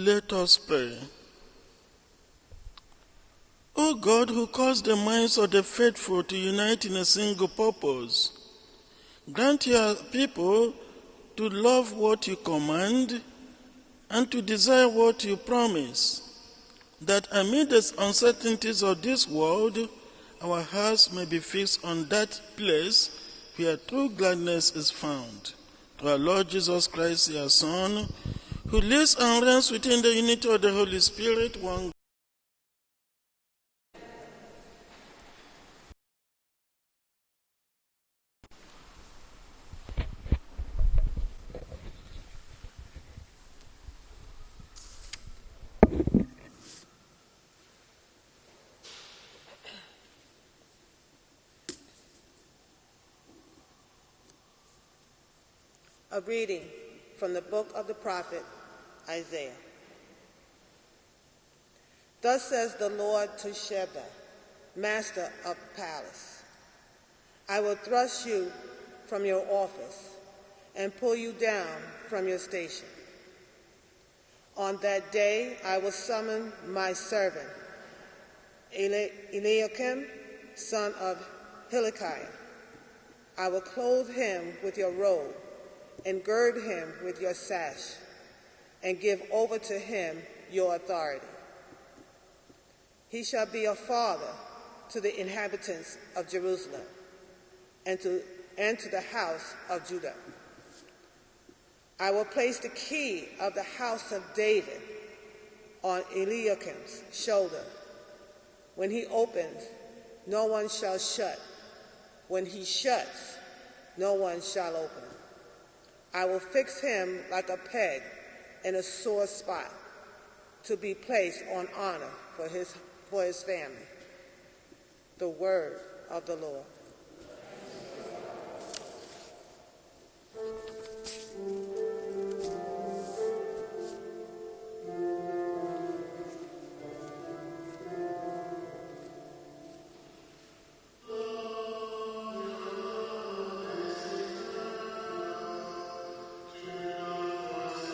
Let us pray. O God, who caused the minds of the faithful to unite in a single purpose, grant your people to love what you command and to desire what you promise, that amid the uncertainties of this world, our hearts may be fixed on that place where true gladness is found. Through our Lord Jesus Christ, your Son, who lives and reigns within the unity of the Holy Spirit, one A reading from the book of the prophet Isaiah. Thus says the Lord to Sheba, master of the palace, I will thrust you from your office and pull you down from your station. On that day I will summon my servant, Eliakim, son of Hilkiah. I will clothe him with your robe and gird him with your sash, and give over to him your authority. He shall be a father to the inhabitants of Jerusalem and to the house of Judah. I will place the key of the house of David on Eliakim's shoulder. When he opens, no one shall shut. When he shuts, no one shall open. I will fix him like a peg in a sore spot, to be placed on honor for his family. The word of the Lord.